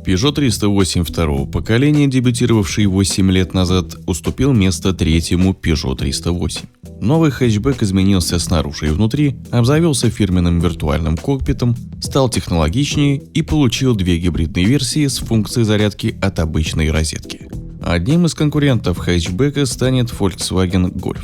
Peugeot 308 второго поколения, дебютировавший 8 лет назад, уступил место третьему Peugeot 308. Новый хэтчбэк изменился снаружи и внутри, обзавелся фирменным виртуальным кокпитом, стал технологичнее и получил две гибридные версии с функцией зарядки от обычной розетки. Одним из конкурентов хэтчбэка станет Volkswagen Golf.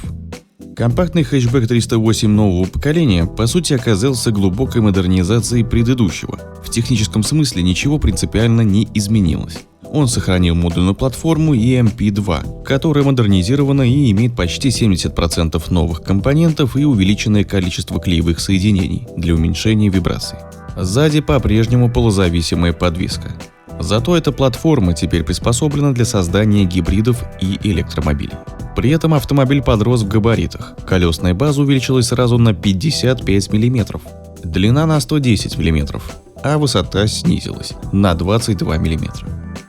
Компактный хэтчбэк 308 нового поколения по сути оказался глубокой модернизацией предыдущего. В техническом смысле ничего принципиально не изменилось. Он сохранил модульную платформу EMP2, которая модернизирована и имеет почти 70% новых компонентов и увеличенное количество клеевых соединений для уменьшения вибраций. Сзади по-прежнему полозависимая подвеска. Зато эта платформа теперь приспособлена для создания гибридов и электромобилей. При этом автомобиль подрос в габаритах. Колесная база увеличилась сразу на 55 мм, длина на 110 мм, а высота снизилась на 22 мм.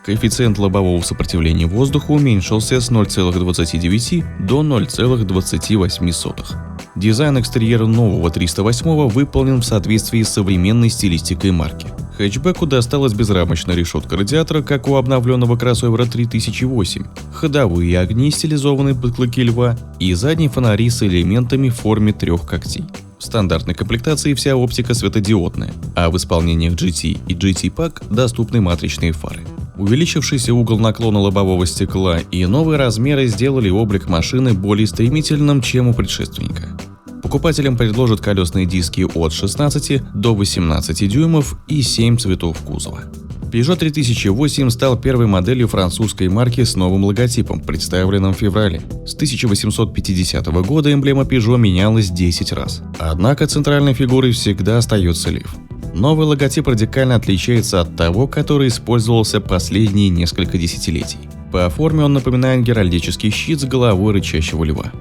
Коэффициент лобового сопротивления воздуху уменьшился с 0,29 до 0,28. Дизайн экстерьера нового 308 выполнен в соответствии с современной стилистикой марки. Хэтчбеку досталась безрамочная решетка радиатора, как у обновленного кроссовера 3008, ходовые огни, стилизованные под клыки льва, и задние фонари с элементами в форме трех когтей. В стандартной комплектации вся оптика светодиодная, а в исполнениях GT и GT Pack доступны матричные фары. Увеличившийся угол наклона лобового стекла и новые размеры сделали облик машины более стремительным, чем у предшественника. Покупателям предложат колесные диски от 16 до 18 дюймов и 7 цветов кузова. Peugeot 3008 стал первой моделью французской марки с новым логотипом, представленным в феврале. С 1850 года эмблема Peugeot менялась 10 раз. Однако центральной фигурой всегда остается лев. Новый логотип радикально отличается от того, который использовался последние несколько десятилетий. По форме он напоминает геральдический щит с головой рычащего льва.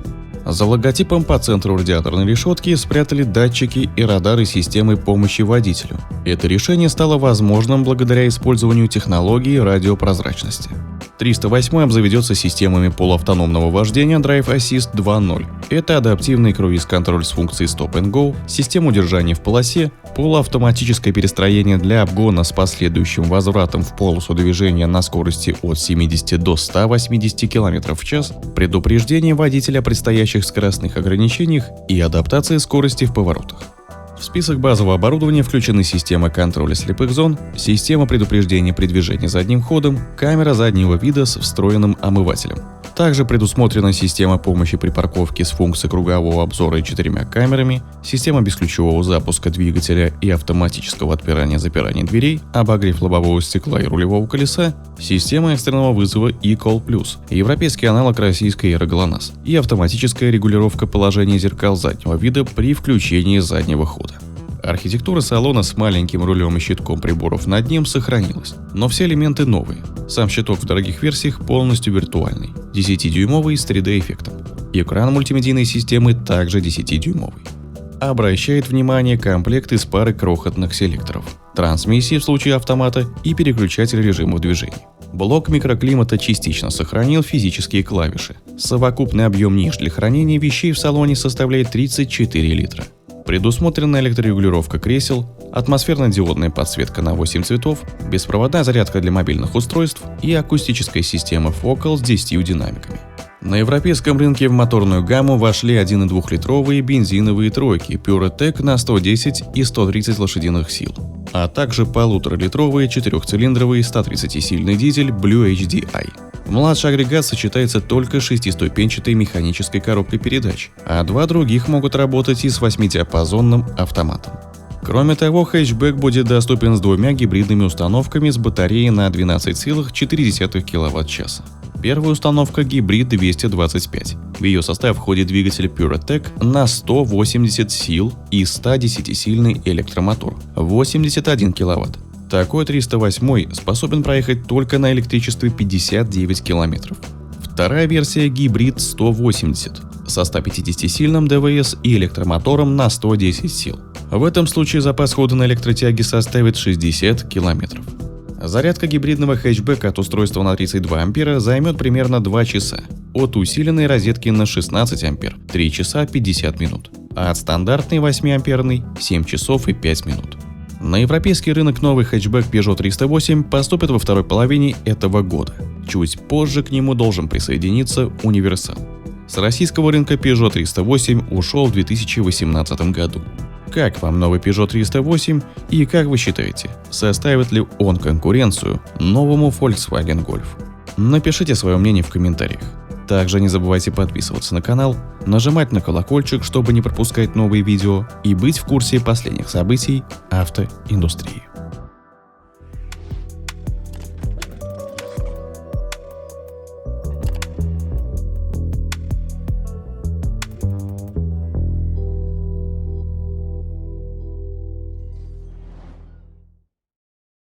За логотипом по центру радиаторной решетки спрятали датчики и радары системы помощи водителю. Это решение стало возможным благодаря использованию технологии радиопрозрачности. 308 обзаведется системами полуавтономного вождения Drive Assist 2.0. Это адаптивный круиз-контроль с функцией Stop and Go, система удержания в полосе, полуавтоматическое перестроение для обгона с последующим возвратом в полосу движения на скорости от 70 до 180 км в час, предупреждение водителя о предстоящих скоростных ограничениях и адаптация скорости в поворотах. В список базового оборудования включены система контроля слепых зон, система предупреждения при движении задним ходом, камера заднего вида с встроенным омывателем. Также предусмотрена система помощи при парковке с функцией кругового обзора и 4 камерами, система бесключевого запуска двигателя и автоматического отпирания-запирания дверей, обогрев лобового стекла и рулевого колеса, система экстренного вызова eCall+, европейский аналог российской EuroGLONASS и автоматическая регулировка положения зеркал заднего вида при включении заднего хода. Архитектура салона с маленьким рулем и щитком приборов над ним сохранилась, но все элементы новые. Сам щиток в дорогих версиях полностью виртуальный, 10-дюймовый с 3D-эффектом. Экран мультимедийной системы также 10-дюймовый. Обращает внимание комплект из пары крохотных селекторов, трансмиссии в случае автомата и переключатель режимов движения. Блок микроклимата частично сохранил физические клавиши. Совокупный объем ниш для хранения вещей в салоне составляет 34 литра. Предусмотрена электрорегулировка кресел, атмосферно-диодная подсветка на 8 цветов, беспроводная зарядка для мобильных устройств и акустическая система Focal с 10 динамиками. На европейском рынке в моторную гамму вошли 1,2-литровые бензиновые тройки PureTech на 110 и 130 лошадиных сил, а также 1,5-литровые 4-цилиндровый 130-сильный дизель Blue HDI. Младший агрегат сочетается только с 6-ступенчатой механической коробкой передач, а два других могут работать и с 8-диапазонным автоматом. Кроме того, хэтчбэк будет доступен с двумя гибридными установками с батареей на 12,4 кВт-часа. Первая установка гибрид 225. В ее состав входит двигатель PureTech на 180 сил и 110-сильный электромотор 81 кВт. Такой 308 способен проехать только на электричестве 59 км. Вторая версия гибрид 180 со 150-сильным ДВС и электромотором на 110 сил. В этом случае запас хода на электротяге составит 60 км. Зарядка гибридного хэтчбека от устройства на 32 ампера займет примерно 2 часа, от усиленной розетки на 16 ампер – 3 часа 50 минут, а от стандартной 8-амперной – 7 часов и 5 минут. На европейский рынок новый хэтчбэк Peugeot 308 поступит во второй половине этого года. Чуть позже к нему должен присоединиться универсал. С российского рынка Peugeot 308 ушел в 2018 году. Как вам новый Peugeot 308 и как вы считаете, составит ли он конкуренцию новому Volkswagen Golf? Напишите свое мнение в комментариях. Также не забывайте подписываться на канал, нажимать на колокольчик, чтобы не пропускать новые видео и быть в курсе последних событий автоиндустрии.